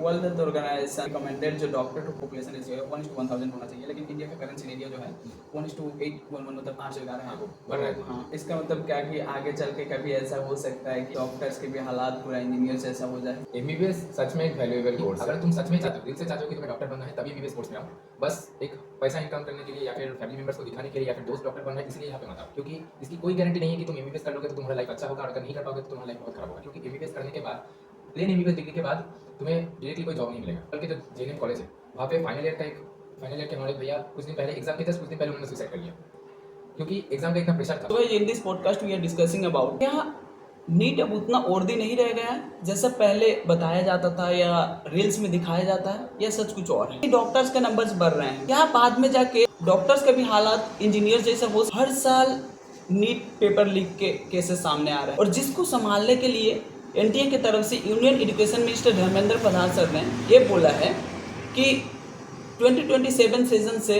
World health organisation recommended जो doctor to population ratio है 1:1000 होना चाहिए, लेकिन इंडिया का करंट सिनेरियो जो है 1:811 मतलब 8:11 है। तो हाँ, इसका मतलब क्या कि आगे चल के कभी ऐसा हो सकता है कि डॉक्टर्स के भी हालात पूरा इंजीनियर जैसा हो जाए। एमबीबीएस सच में एक वैल्यूएबल कोर्स है। अगर तुम सच में चाहते हो, दिल से चाहते हो कि तुम्हें डॉक्टर बनना है, तभी एमबीबीएस कोर्स में आओ। बस एक पैसा इनकम करने के लिए या फिर फैमिली मेंबर्स को दिखाने के लिए या फिर दोस्त डॉक्टर बनना है इसलिए यहाँ पे मत आओ, क्योंकि इसकी कोई गारंटी नहीं है कि तुम एमबीबीएस कर लोगे तो तुम्हारा लाइफ अच्छा होगा, और अगर नहीं कर पाओगे तो तुम्हारा लाइफ बहुत खराब होगा। क्योंकि एमबीबीएस करने के बाद, प्लेन एमबीबीएस डिग्री के बाद तुम्हें डायरेक्टली कोई जॉब नहीं मिलेगा। बल्कि जो जेएनएम कॉलेज है वहाँ पे फाइनल ईयर के हमारे भैया कुछ दिन पहले एग्जाम के जस्ट कुछ दिन पहले उन्होंने सुसाइड कर लिया, क्योंकि एग्जाम का इतना प्रेशर था। तो in this podcast we are discussing about क्या नीट अब उतना वर्दी नहीं रह गया है जैसा पहले बताया जाता था या रील्स में दिखाया जाता है, या सच कुछ और है। डॉक्टर्स के नंबर्स बढ़ रहे हैं, क्या बाद में जाके डॉक्टर्स के भी हालात इंजीनियर जैसा हो। हर साल नीट पेपर लीक के केसेस सामने आ रहे हैं, और जिसको संभालने के लिए एनटीए की तरफ से union education minister Dharmendra Pradhan sir ने ये बोला है कि 2027 सेशन से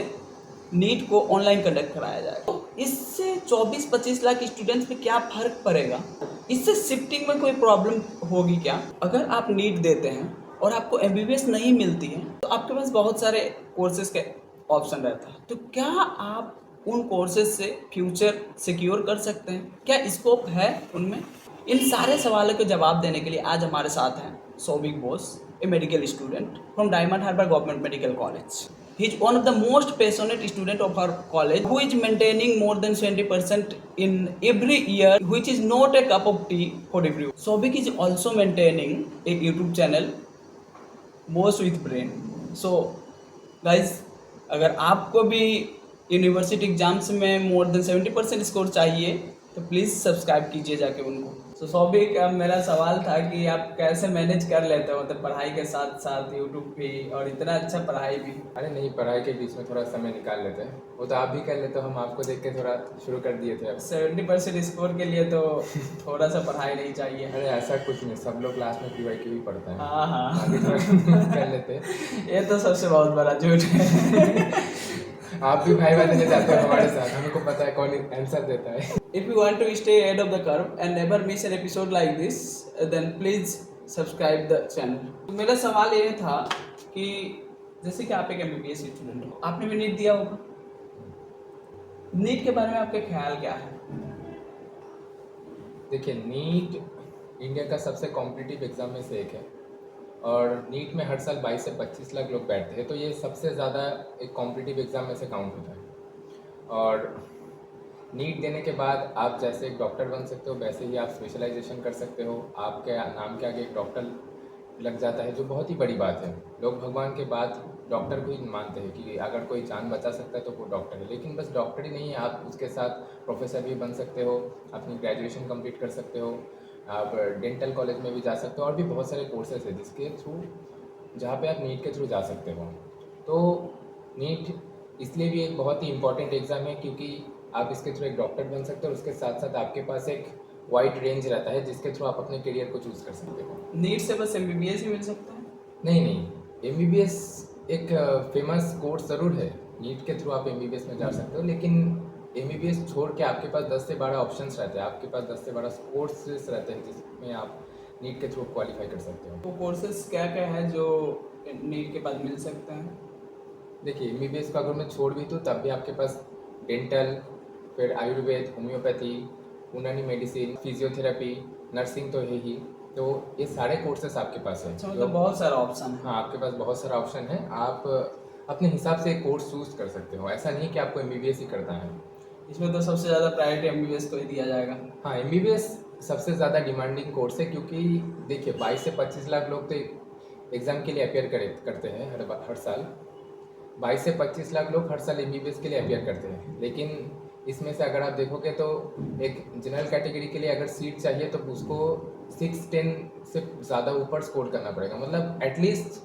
नीट को ऑनलाइन कंडक्ट कराया जाएगा। तो इससे 24-25 लाख स्टूडेंट्स पे क्या फर्क पड़ेगा? इससे शिफ्टिंग में कोई प्रॉब्लम होगी क्या? अगर आप नीट देते हैं और आपको एमबीबीएस नहीं मिलती है तो आपके पास बहुत सारे कोर्सेज के ऑप्शन रहता है, तो क्या आप उन कोर्सेज से फ्यूचर सिक्योर कर सकते हैं? क्या स्कोप है उनमें? इन सारे सवालों के जवाब देने के लिए आज हमारे साथ हैं सौबिक Bose, a medical student from Diamond Harbour Government Medical College. He is one of the most passionate student of our college, who is maintaining more than 20% in every year, which is not a cup of tea for everyone. Sobik is also maintaining a YouTube channel, Boss with Brain. So, guys, अगर आपको भी university exams में more than 70% score चाहिए तो please subscribe कीजिए जाके उनको। तो सौबिक, मेरा सवाल था कि आप कैसे मैनेज कर लेते हो, मतलब पढ़ाई के साथ साथ यूट्यूब भी और इतना अच्छा पढ़ाई भी? अरे नहीं, पढ़ाई के बीच में थोड़ा समय निकाल लेते हैं, वो तो आप भी कर लेते हो, हम आपको देख के थोड़ा शुरू कर दिए थे। अब 70% स्कोर के लिए तो थोड़ा सा पढ़ाई नहीं चाहिए? अरे ऐसा कुछ नहीं, सब लोग क्लास में पीवाईक्यू भी पढ़ते हैं। हाँ हाँ आगे थोड़ा कर लेते हैं। ये तो सबसे बहुत बड़ा झूठ है। आप भी भाई बनने जाते हो हमारे साथ, हमको पता है कौन आंसर देता है। If you want to stay ahead of the curve and never miss an episode like this, then please subscribe the channel. तो मेरा सवाल ये था कि जैसे कि आप एक एमबीबीएस स्टूडेंट हो, आपने भी नीट दिया होगा, नीट के बारे में आपके ख्याल क्या है? देखिए, नीट इंडिया का सबसे कॉम्पिटिटिव एग्ज़ाम में से एक है, और नीट में हर साल 22 से 25 लाख लोग बैठते हैं, तो ये सबसे ज़्यादा एक कॉम्पिटिटिव एग्ज़ाम में से काउंट होता है। और नीट देने के बाद आप जैसे एक डॉक्टर बन सकते हो, वैसे ही आप स्पेशलाइजेशन कर सकते हो। आपके नाम के आगे एक डॉक्टर लग जाता है, जो बहुत ही बड़ी बात है। लोग भगवान के बाद डॉक्टर को ही मानते हैं कि अगर कोई जान बचा सकता है तो वो डॉक्टर है। लेकिन बस डॉक्टर ही नहीं है, आप उसके साथ प्रोफेसर भी बन सकते हो, अपनी ग्रेजुएशन कंप्लीट कर सकते हो, आप डेंटल कॉलेज में भी जा सकते हो, और भी बहुत सारे कोर्सेज है जिसके थ्रू, जहाँ पे आप नीट के थ्रू जा सकते हो। तो नीट इसलिए भी एक बहुत ही इंपॉर्टेंट एग्ज़ाम है क्योंकि आप इसके थ्रू एक डॉक्टर बन सकते हो, और उसके साथ साथ आपके पास एक वाइड रेंज रहता है जिसके थ्रू आप अपने करियर को चूज़ कर सकते हो। नीट से बस एमबीबीएस ही मिल सकता है? नहीं, एमबीबीएस एक फेमस कोर्स ज़रूर है, नीट के थ्रू आप एमबीबीएस में जा सकते हो, लेकिन एमबीबीएस छोड़ के आपके पास 10 से 12 ऑप्शंस रहते हैं, आपके पास 10 से 12 कोर्सेस रहते हैं जिसमें आप नीट के थ्रू क्वालिफाई कर सकते हो। वो कोर्सेज क्या क्या है जो नीट के बाद मिल सकते हैं? देखिए, एमबीबीएस को अगर मैं छोड़ भी दूँ तब भी आपके पास डेंटल, फिर आयुर्वेद, होम्योपैथी, यूनानी मेडिसिन, फिजियोथेरेपी, नर्सिंग तो है ही, तो ये सारे कोर्सेस आपके पास हैं। मतलब बहुत सारा ऑप्शन है। हाँ, आपके पास बहुत सारा ऑप्शन है, आप अपने हिसाब से एक कोर्स चूज़ कर सकते हो। ऐसा नहीं कि आपको एमबीबीएस ही करना है। इसमें तो सबसे ज़्यादा प्रायोरिटी एमबीबीएस को ही दिया जाएगा। हाँ, एमबीबीएस सबसे ज़्यादा डिमांडिंग कोर्स है, क्योंकि देखिए 22 से 25 लाख लोग तो एग्ज़ाम के लिए अपेयर करते हैं हर साल। 22 से 25 लाख लोग हर साल एमबीबीएस के लिए अपेयर करते हैं, लेकिन इसमें से अगर आप देखोगे तो एक जनरल कैटेगरी के लिए अगर सीट चाहिए तो उसको 610 से ज़्यादा ऊपर स्कोर करना पड़ेगा, मतलब एटलीस्ट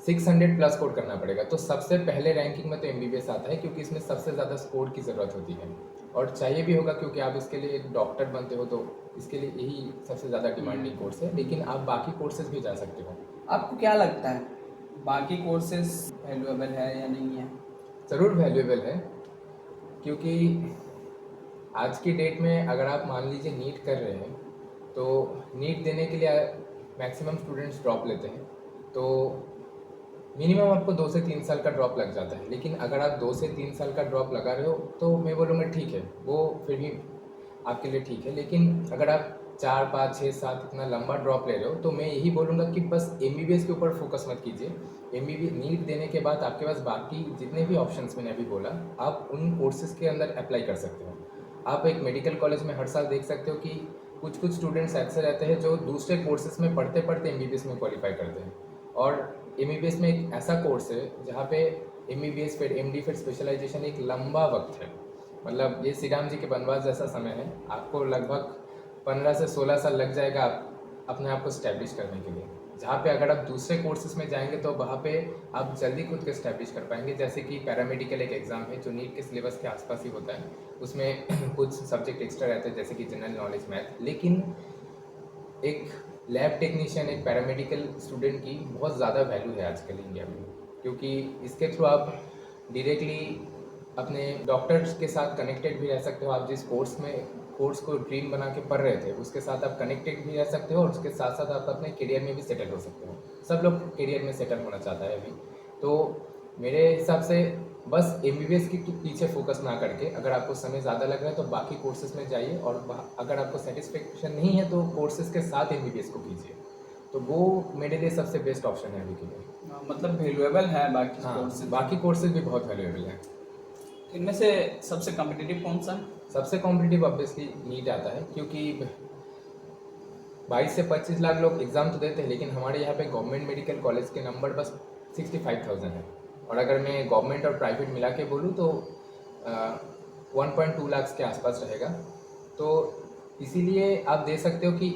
600 प्लस स्कोर करना पड़ेगा। तो सबसे पहले रैंकिंग में तो एमबीबीएस आता है, क्योंकि इसमें सबसे ज़्यादा स्कोर की ज़रूरत होती है, और चाहिए भी होगा क्योंकि आप इसके लिए एक डॉक्टर बनते हो, तो इसके लिए यही सबसे ज़्यादा डिमांडिंग कोर्स है। लेकिन आप बाकी कोर्सेज भी जा सकते हो। आपको क्या लगता है बाकी कोर्सेज वैल्यूएबल है या नहीं है? ज़रूर वैल्यूएबल है, क्योंकि आज की डेट में अगर आप मान लीजिए नीट कर रहे हैं, तो नीट देने के लिए मैक्सिमम स्टूडेंट्स ड्रॉप लेते हैं, तो मिनिमम आपको 2 से 3 साल का ड्रॉप लग जाता है। लेकिन अगर आप 2 से 3 साल का ड्रॉप लगा रहे हो तो मैं बोलूँगा ठीक है, वो फिर भी आपके लिए ठीक है। लेकिन अगर आप 4, 5, 6, 7 इतना लंबा ड्रॉप ले रहे हो तो मैं यही बोलूँगा कि बस एमबीबीएस के ऊपर फोकस मत कीजिए। एमबीबीएस नीट देने के बाद आपके पास बाकी जितने भी ऑप्शंस मैंने अभी बोला, आप उन कोर्सेज़ के अंदर अप्लाई कर सकते हो। आप एक मेडिकल कॉलेज में हर साल देख सकते हो कि कुछ-कुछ स्टूडेंट्स ऐसे रहते हैं जो दूसरे कोर्सेज़ में पढ़ते-पढ़ते एमबीबीएस में क्वालीफाई करते हैं। और एमबीबीएस में एक ऐसा कोर्स है जहाँ पे एमबीबीएस फिर एमडी फिर स्पेशलाइजेशन एक लंबा वक्त है। मतलब ये श्री राम जी के वनवास जैसा समय है। आपको लगभग 15 से 16 साल लग जाएगा आप अपने आप को स्टैब्लिश करने के लिए। जहाँ पे अगर आप दूसरे कोर्सेज़ में जाएंगे तो वहाँ पे आप जल्दी खुद को स्टैब्लिश कर पाएंगे। जैसे कि पैरामेडिकल एक एग्ज़ाम है जो नीट के सिलेबस के आसपास ही होता है। उसमें कुछ सब्जेक्ट एक्स्ट्रा रहते हैं जैसे कि जनरल नॉलेज, मैथ। लेकिन एक लैब टेक्नीशियन, एक पैरामेडिकल स्टूडेंट की बहुत ज़्यादा वैल्यू है आजकल इंडिया में, क्योंकि इसके थ्रू आप डायरेक्टली अपने डॉक्टर्स के साथ कनेक्टेड भी रह सकते हो। आप जिस कोर्स को ड्रीम बना के पढ़ रहे थे उसके साथ आप कनेक्टेड भी रह सकते हो और उसके साथ साथ आप अपने करियर में भी सेटल हो सकते हो। सब लोग करियर में सेटल होना चाहता है अभी। तो मेरे हिसाब से बस एमबीबीएस के पीछे फोकस ना करके अगर आपको समय ज़्यादा लग रहा है तो बाकी कोर्सेज़ में जाइए, और अगर आपको सेटिस्फेक्शन नहीं है तो कोर्सेज़ के साथ एमबीबीएस को कीजिए। तो वो मेरे लिए सबसे बेस्ट ऑप्शन है अभी के लिए। मतलब वैल्यूएबल है बाकी हाँ, कोर्सेज। बाकी कोर्सेज़ भी बहुत वैल्यूएबल हैं। इनमें से सबसे कॉम्पिटिटिव कौन सा है? सबसे कॉम्पिटिटिव ऑब्वियसली नीट आता है, क्योंकि 22 से 25 लाख लोग एग्ज़ाम तो देते हैं लेकिन हमारे यहाँ पे गवर्नमेंट मेडिकल कॉलेज के नंबर बस 65,000 है। और अगर मैं गवर्नमेंट और प्राइवेट मिला के बोलूँ तो 1.2 लाख के आसपास रहेगा। तो इसीलिए आप दे सकते हो कि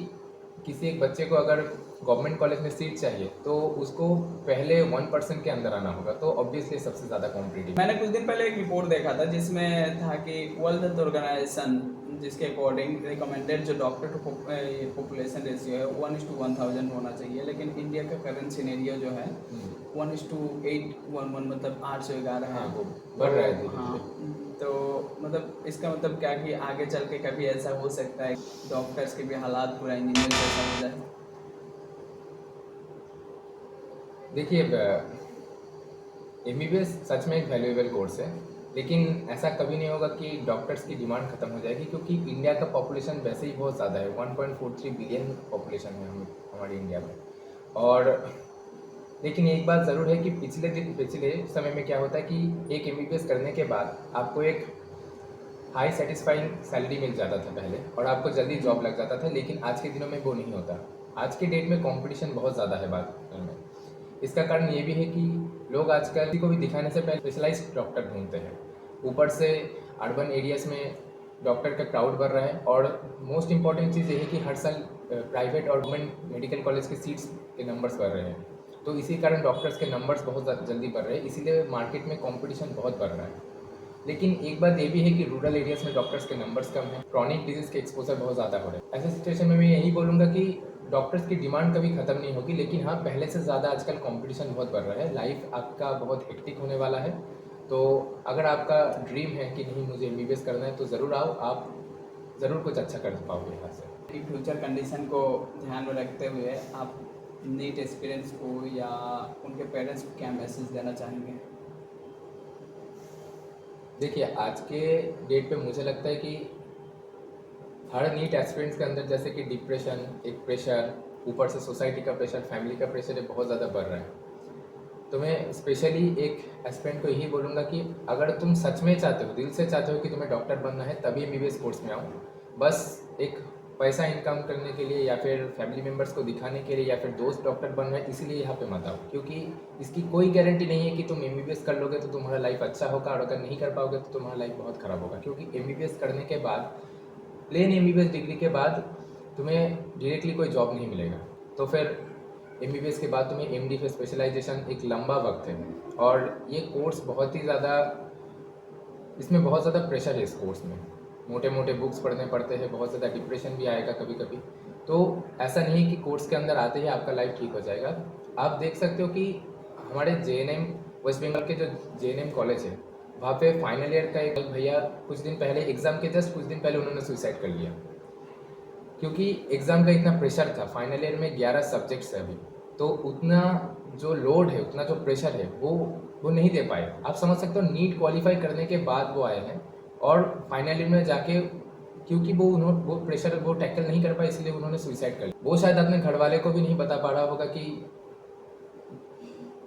किसी एक बच्चे को अगर गवर्नमेंट कॉलेज में सीट चाहिए तो उसको पहले 1% के अंदर आना होगा। तो ऑब्वियसली सबसे ज़्यादा कॉम्पिटिटिव। मैंने कुछ दिन पहले एक रिपोर्ट देखा था जिसमें था कि वर्ल्ड हेल्थ ऑर्गेनाइजेशन जिसके अकॉर्डिंग रिकमेंडेड जो डॉक्टर टू पॉपुलेशन रेशियो है 1:1000 होना चाहिए, लेकिन इंडिया का करंट सिनेरियो जो है 1:811 मतलब 8 से 11 है। हाँ, वो बढ़ रहा है धीरे धीरे। हाँ, तो मतलब इसका मतलब क्या कि आगे चल के कभी ऐसा हो सकता है डॉक्टर्स के भी हालात पूरा इंजीनियर जैसा हो जाए? देखिए, एमबीबीएस सच में एक वैल्यूएबल कोर्स है, लेकिन ऐसा कभी नहीं होगा कि डॉक्टर्स की डिमांड ख़त्म हो जाएगी, क्योंकि इंडिया का पॉपुलेशन वैसे ही बहुत ज़्यादा है। 1.43 बिलियन पॉपुलेशन है हमारे इंडिया में। और लेकिन एक बात ज़रूर है कि पिछले समय में क्या होता है कि एक एमबीबीएस करने के बाद आपको एक हाई सेटिस्फाइंग सैलरी मिल जाता था पहले, और आपको जल्दी जॉब लग जाता था। लेकिन आज के दिनों में वो नहीं होता। आज के डेट में कंपटीशन बहुत ज़्यादा है बात में। इसका कारण ये भी है कि लोग आजकल किसी को भी दिखाने से पहले स्पेशलाइज्ड डॉक्टर ढूंढते हैं। ऊपर से अर्बन एरियाज़ में डॉक्टर का क्राउड बढ़ रहा है, और मोस्ट इम्पॉर्टेंट चीज़ ये है कि हर साल प्राइवेट और गवर्नमेंट मेडिकल कॉलेज के सीट्स के नंबर्स बढ़ रहे हैं। तो इसी कारण डॉक्टर्स के नंबर्स बहुत जल्दी बढ़ रहे हैं, इसीलिए मार्केट में कंपटीशन बहुत बढ़ रहा है। लेकिन एक बात ये भी है कि रूरल एरियाज़ में डॉक्टर्स के नंबर्स कम हैं, क्रॉनिक डिजीज़ के एक्सपोजर बहुत ज़्यादा हो रहे हैं। ऐसे सिचुएशन में मैं यही बोलूँगा कि डॉक्टर्स की डिमांड कभी ख़त्म नहीं होगी, लेकिन हाँ, पहले से ज़्यादा आजकल कंपटीशन बहुत बढ़ रहा है। लाइफ आपका बहुत हेक्टिक होने वाला है। तो अगर आपका ड्रीम है कि नहीं मुझे एमबीबीएस करना है तो ज़रूर आओ, आप ज़रूर कुछ अच्छा कर पाओगे यहाँ से। कि फ्यूचर कंडीशन को ध्यान में रखते हुए आप नीट एक्सपीरियंस को या उनके पेरेंट्स को क्या मैसेज देना चाहेंगे? देखिए, आज के डेट पे मुझे लगता है कि हर नीट एस्पिरेंट्स के अंदर जैसे कि डिप्रेशन, एक प्रेशर, ऊपर से सोसाइटी का प्रेशर, फैमिली का प्रेशर ये बहुत ज़्यादा बढ़ रहा है। तो मैं स्पेशली एक एस्पिरेंट को यही बोलूँगा कि अगर तुम सच में चाहते हो, दिल से चाहते हो कि तुम्हें डॉक्टर बनना है, तभी एमबीबीएस कोर्स में आओ। बस एक पैसा इनकम करने के लिए या फिर फैमिली मेम्बर्स को दिखाने के लिए या फिर दोस्त डॉक्टर बन रहे हैं इसलिए यहाँ पे मत आओ, क्योंकि इसकी कोई गारंटी नहीं है कि तुम एमबीबीएस कर लोगे तो तुम्हारा लाइफ अच्छा होगा, और अगर नहीं कर पाओगे तो तुम्हारा लाइफ बहुत ख़राब होगा। क्योंकि एमबीबीएस करने के बाद, प्लेन एमबीबीएस डिग्री के बाद तुम्हें डायरेक्टली कोई जॉब नहीं मिलेगा। तो फिर एमबीबीएस के बाद तुम्हें एमडी फिर स्पेशलाइजेशन एक लंबा वक्त है, और ये कोर्स बहुत ही ज़्यादा, इसमें बहुत ज़्यादा प्रेशर है। इस कोर्स में मोटे मोटे बुक्स पढ़ने पड़ते हैं, बहुत ज़्यादा डिप्रेशन भी आएगा कभी कभी। तो ऐसा नहीं है कि कोर्स के अंदर आते ही आपका लाइफ ठीक हो जाएगा। आप देख सकते हो कि हमारे जेएनएम, वेस्ट बंगाल के जो जेएनएम कॉलेज है, वहाँ पे फाइनल ईयर का एक भैया कुछ दिन पहले, एग्ज़ाम के जस्ट कुछ दिन पहले उन्होंने सुसाइड कर लिया, क्योंकि एग्ज़ाम का इतना प्रेशर था। फाइनल ईयर में 11 सब्जेक्ट्स है अभी, तो उतना जो लोड है, उतना जो प्रेशर है, वो नहीं दे पाए। आप समझ सकते हो, नीट क्वालिफाई करने के बाद वो आए हैं और फाइनल ईयर में जाके क्योंकि वो प्रेशर वो टैकल नहीं कर पाए, इसलिए उन्होंने सुसाइड कर लिया। वो शायद अपने घर वाले को भी नहीं बता पा रहा होगा कि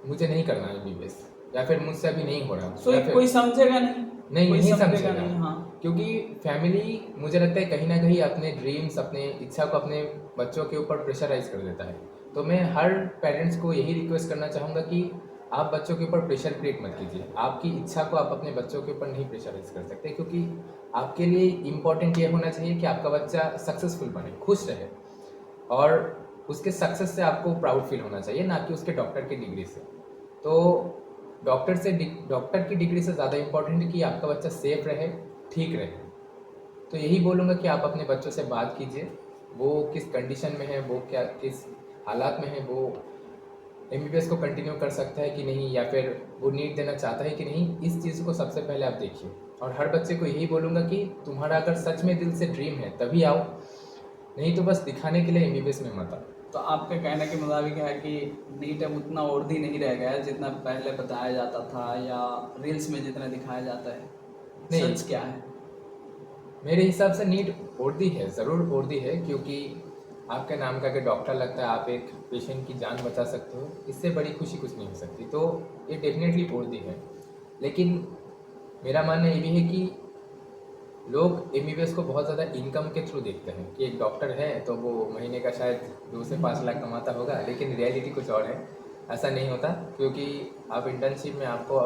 मुझे नहीं करना है एमबीबीएस, या फिर मुझसे अभी नहीं हो रहा, सो या फिर कोई समझेगा नहीं, कोई नहीं समझेगा समझेगा। नहीं। हाँ, क्योंकि फैमिली मुझे लगता है कहीं ना कहीं अपने ड्रीम्स, अपने इच्छा को अपने बच्चों के ऊपर प्रेशराइज कर देता है। तो मैं हर पेरेंट्स को यही रिक्वेस्ट करना चाहूँगा कि आप बच्चों के ऊपर प्रेशर क्रिएट मत कीजिए। आपकी इच्छा को आप अपने बच्चों के ऊपर नहीं प्रेशराइज कर सकते, क्योंकि आपके लिए इम्पोर्टेंट ये होना चाहिए कि आपका बच्चा सक्सेसफुल बने, खुश रहे, और उसके सक्सेस से आपको प्राउड फील होना चाहिए, ना कि उसके डॉक्टर की डिग्री से। तो डॉक्टर की डिग्री से ज़्यादा इम्पोर्टेंट है कि आपका बच्चा सेफ रहे, ठीक रहे। तो यही बोलूँगा कि आप अपने बच्चों से बात कीजिए, वो किस कंडीशन में है, वो क्या किस हालात में है, वो एमबीबीएस को कंटिन्यू कर सकता है कि नहीं, या फिर वो नीट देना चाहता है कि नहीं। इस चीज़ को सबसे पहले आप देखिए। और हर बच्चे को यही बोलूँगा कि तुम्हारा अगर सच में दिल से ड्रीम है तभी आओ, नहीं तो बस दिखाने के लिए एमबीबीएस में मत आओ। तो आपके कहने के मुताबिक है कि नीट अब उतना वर्दी नहीं रह गया है जितना पहले बताया जाता था या रील्स में जितना दिखाया जाता है। नहीं। सच क्या है? मेरे हिसाब से नीट वर्दी है, ज़रूर वर्दी है, क्योंकि आपके नाम का कि डॉक्टर लगता है, आप एक पेशेंट की जान बचा सकते हो, इससे बड़ी खुशी कुछ नहीं हो सकती। तो ये डेफिनेटली वर्दी है। लेकिन मेरा मानना ये भी है कि लोग एमबीबीएस को बहुत ज़्यादा इनकम के थ्रू देखते हैं कि एक डॉक्टर है तो वो महीने का शायद 2 से 5 लाख कमाता होगा, लेकिन रियलिटी कुछ और है। ऐसा नहीं होता, क्योंकि आप इंटर्नशिप में आपको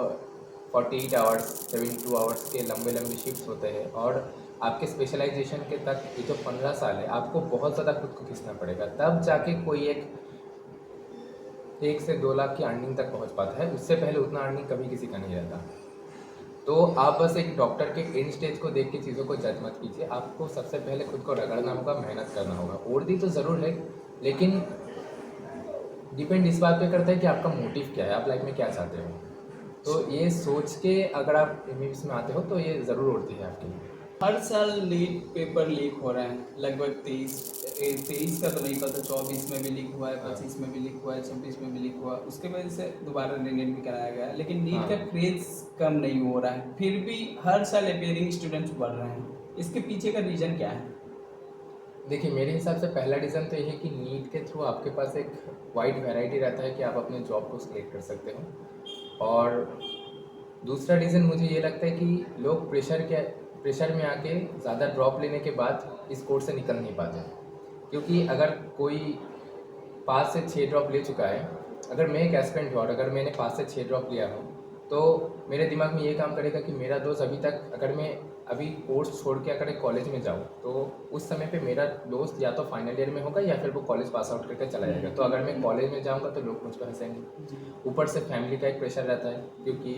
48 आवर्स 72 आवर्स के लंबे लंबे शिफ्ट होते हैं, और आपके स्पेशलाइजेशन के तक ये जो 15 साल है, आपको बहुत ज़्यादा खुद को खींचना पड़ेगा, तब जाके कोई एक से 2 लाख की अर्निंग तक पहुंच पाता है। उससे पहले उतना अर्निंग कभी किसी का नहीं रहता। तो आप बस एक डॉक्टर के एंड स्टेज को देख के चीज़ों को जज मत कीजिए। आपको सबसे पहले खुद को रगड़ना होगा, मेहनत करना होगा। वर्दी तो ज़रूर है, लेकिन डिपेंड इस बात पे करता है कि आपका मोटिव क्या है, आप लाइफ में क्या चाहते हो। तो ये सोच के अगर आप एमबीबीएस में आते हो तो ये ज़रूर वर्दी है आपके लिए। हर साल नीट पेपर लीक हो रहे हैं, लगभग 23 का तो नहीं पता, 24 में भी लीक हुआ है, 25 में भी लीक हुआ है, 26 में भी लीक हुआ है। उसके वजह से दोबारा रीनीट भी कराया गया है, लेकिन नीट का क्रेज कम नहीं हो रहा है। फिर भी हर साल अपेयरिंग स्टूडेंट्स बढ़ रहे हैं। इसके पीछे का रीज़न क्या है? देखिए, मेरे हिसाब से पहला रीज़न तो ये है कि नीट के थ्रू आपके पास एक वाइड वैरायटी रहता है कि आप अपने जॉब को सिलेक्ट कर सकते हो। और दूसरा रीज़न मुझे ये लगता है कि लोग प्रेशर में आके ज़्यादा ड्रॉप लेने के बाद इस कोर्स से निकल नहीं पाते। क्योंकि अगर कोई 5 से 6 ड्रॉप ले चुका है, अगर मैं एक एस्पिरेंट हूँ और अगर मैंने 5 से 6 ड्रॉप लिया हो, तो मेरे दिमाग में ये काम करेगा कि मेरा दोस्त अभी तक, अगर मैं अभी कोर्स छोड़ के अगर एक कॉलेज में जाऊँ, तो उस समय पे मेरा दोस्त या तो फाइनल ईयर में होगा या फिर वो कॉलेज पास आउट करके चला जाएगा। तो अगर मैं कॉलेज में जाऊँगा तो लोग मुझ पर हंसेंगे। ऊपर से फैमिली का एक प्रेशर रहता है, क्योंकि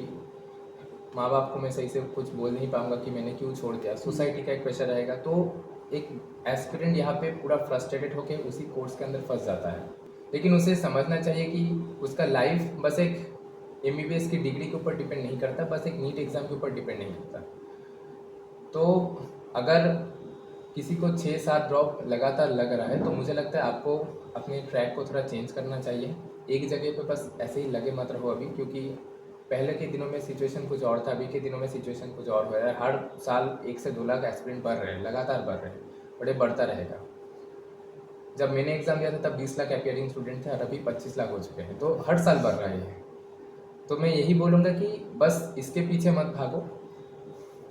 माँ बाप को मैं सही से कुछ बोल नहीं पाऊँगा कि मैंने क्यों छोड़ दिया। सोसाइटी का एक प्रेशर रहेगा। तो एक एस्पिरेंट यहाँ पे पूरा फ्रस्ट्रेटेड होकर उसी कोर्स के अंदर फंस जाता है। लेकिन उसे समझना चाहिए कि उसका लाइफ बस एक एमबीबीएस की डिग्री के ऊपर डिपेंड नहीं करता, बस एक नीट एग्ज़ाम के ऊपर डिपेंड नहीं करता। तो अगर किसी को 6-7 ड्रॉप लगातार लग रहा है, तो मुझे लगता है आपको अपने ट्रैक को थोड़ा चेंज करना चाहिए। एक जगह पे बस ऐसे ही लगे मत रहो अभी, क्योंकि पहले के दिनों में सिचुएशन कुछ और था, अभी के दिनों में सिचुएशन कुछ और हो रहा है। हर साल 1 से 2 लाख एस्पिरेंट बढ़ रहे हैं, लगातार बढ़ रहे हैं, और ये बढ़ता रहेगा। जब मैंने एग्ज़ाम दिया था तब 20 लाख अपियरिंग स्टूडेंट थे, और अभी 25 लाख हो चुके हैं। तो हर साल बढ़ रहा है। तो मैं यही बोलूँगा कि बस इसके पीछे मत भागो।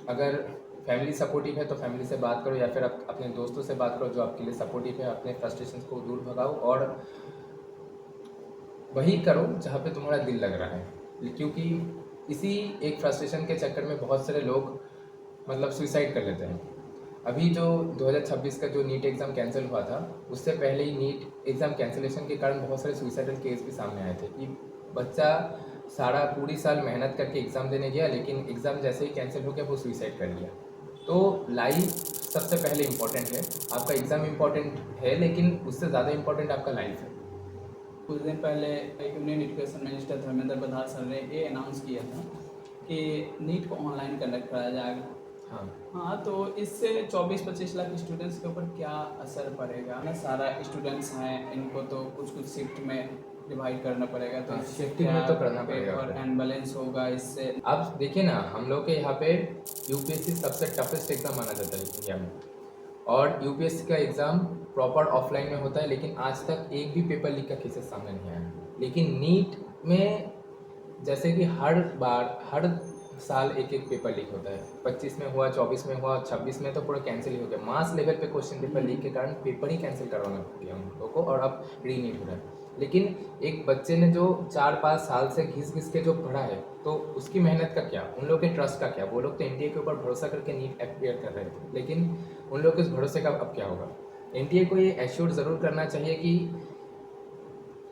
अगर फैमिली सपोर्टिव है तो फैमिली से बात करो, या फिर अपने दोस्तों से बात करो जो आपके लिए सपोर्टिव है। अपने फ्रस्ट्रेशंस को दूर भगाओ और वही करो जहाँ पे तुम्हारा दिल लग रहा है। क्योंकि इसी एक फ्रस्ट्रेशन के चक्कर में बहुत सारे लोग मतलब सुसाइड कर लेते हैं। अभी जो 2026 का जो नीट एग्ज़ाम कैंसिल हुआ था, उससे पहले ही नीट एग्ज़ाम कैंसिलेशन के कारण बहुत सारे सुसाइडल केस भी सामने आए थे कि बच्चा पूरी साल मेहनत करके एग्ज़ाम देने गया, लेकिन एग्ज़ाम जैसे ही कैंसिल हो गया वो सुसाइड कर लिया। तो लाइफ सबसे पहले इम्पोर्टेंट है। आपका एग्ज़ाम इम्पोर्टेंट है, लेकिन उससे ज़्यादा इम्पोर्टेंट आपका लाइफ है। कुछ दिन पहले एक union education minister Dharmendra Pradhan sir ने ये अनाउंस किया था कि नीट को ऑनलाइन कंडक्ट कराया जाएगा। हाँ, तो इससे 24-25 लाख स्टूडेंट्स के ऊपर क्या असर पड़ेगा? ना सारा स्टूडेंट्स हैं, इनको तो कुछ शिफ्ट में डिवाइड करना पड़ेगा, तो हाँ, इससे shifting में क्या तो करना पड़ेगा। पेपर एंड बैलेंस होगा इससे। आप देखिए ना, हम लोग के यहाँ पे यूपीएससी सबसे टफेस्ट एग्ज़ाम माना जाता है इंडिया में, और यूपीएससी का एग्ज़ाम प्रॉपर ऑफलाइन में होता है, लेकिन आज तक एक भी पेपर लीक का केसेस सामने नहीं आया। लेकिन नीट में जैसे कि हर साल एक एक पेपर लीक होता है, 25 में हुआ, 24 में हुआ, 26 में तो पूरा कैंसिल ही हो गया। मास लेवल पे क्वेश्चन पेपर लीक के कारण पेपर ही कैंसिल करवाना पड़ गया हम लोगों को, और अब रीनीट हो रहा है। लेकिन एक बच्चे ने जो 4-5 साल से घिस के जो पढ़ा है, तो उसकी मेहनत का क्या, उन लोग के ट्रस्ट का क्या? वो लोग तो एनटीए के ऊपर भरोसा करके नीट अपियर कर रहे थे, लेकिन उन लोग के उस भरोसे का अब क्या होगा? एनटीए को ये एश्योर ज़रूर करना चाहिए कि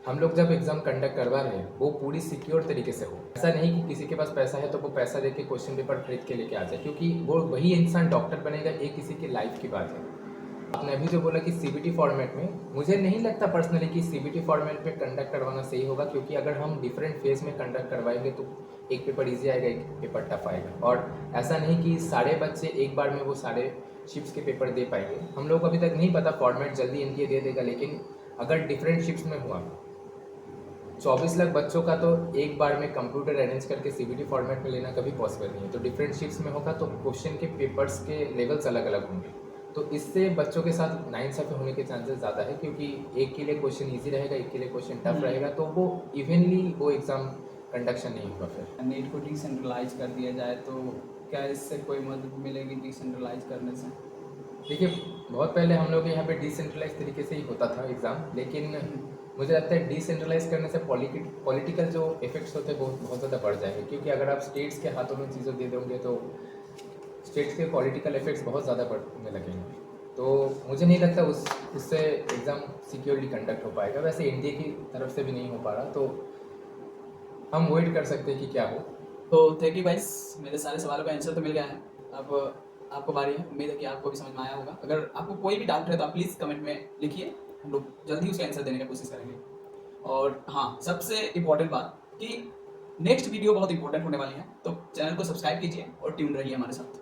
हम लोग जब एग्ज़ाम कंडक्ट करवा रहे हैं वो पूरी सिक्योर तरीके से हो। ऐसा नहीं कि किसी के पास पैसा है तो वो पैसा दे के क्वेश्चन पेपर खरीद के लेके आ जाए, क्योंकि वो वही इंसान डॉक्टर बनेगा, ये किसी की लाइफ की बात है। आपने अभी जो बोला कि सीबीटी फॉर्मेट में, मुझे नहीं लगता पर्सनली कि सीबीटी फॉर्मेट में कंडक्ट करवाना सही होगा, क्योंकि अगर हम डिफरेंट फेज में कंडक्ट करवाएंगे तो एक पेपर ईजी आएगा, एक पेपर टफ आएगा, और ऐसा नहीं कि सारे बच्चे एक बार में वो सारे शिफ्ट्स के पेपर दे पाएंगे। हम लोग को अभी तक नहीं पता, फॉर्मेट जल्दी एनटीए दे देगा, लेकिन अगर डिफरेंट शिफ्ट्स में हुआ 24 लाख बच्चों का तो एक बार में कंप्यूटर अरेंज करके सीबीटी फॉर्मेट में लेना कभी पॉसिबल नहीं है। तो डिफरेंट शिफ्ट्स में होगा तो क्वेश्चन के पेपर्स के लेवल्स अलग अलग होंगे, तो इससे बच्चों के साथ नाइंसाफ़ी होने के चांसेस ज़्यादा है, क्योंकि एक के लिए क्वेश्चन ईजी रहेगा, एक के लिए क्वेश्चन टफ रहेगा, तो वो इवनली वो एग्ज़ाम कंडक्शन नहीं होगा। फिर नीट को डिसेंट्रलाइज कर दिया जाए तो क्या इससे कोई मदद मिलेगी डिसेंट्रलाइज करने से? देखिए, बहुत पहले हम लोग यहाँ पे डिसेंट्रलाइज तरीके से ही होता था एग्ज़ाम, लेकिन मुझे लगता है डिसेंट्रलाइज करने से पॉलिटिकल जो इफेक्ट्स होते हैं वो बहुत ज़्यादा बढ़ जाएंगे, क्योंकि अगर आप स्टेट्स के हाथों में चीज़ें दे दोगे तो स्टेट्स के पॉलिटिकल इफेक्ट्स बहुत ज़्यादा बढ़ने लगेंगे। तो मुझे नहीं लगता उससे एग्ज़ाम सिक्योरली कंडक्ट हो पाएगा। वैसे एनडीए की तरफ से भी नहीं हो पा रहा, तो हम वेट कर सकते हैं कि क्या हो। तो थैंक यू गाइस, मेरे सारे सवालों का आंसर तो मिल गया है। अब आपको बारी है, उम्मीद है कि आपको भी समझ में आया होगा। अगर आपको कोई भी डाउट है तो आप प्लीज़ कमेंट में लिखिए, हम लोग जल्दी उसका आंसर देने की कोशिश करेंगे। और हाँ, सबसे इम्पोर्टेंट बात कि नेक्स्ट वीडियो बहुत इंपॉर्टेंट होने वाली है, तो चैनल को सब्सक्राइब कीजिए और ट्यून रहिए हमारे साथ।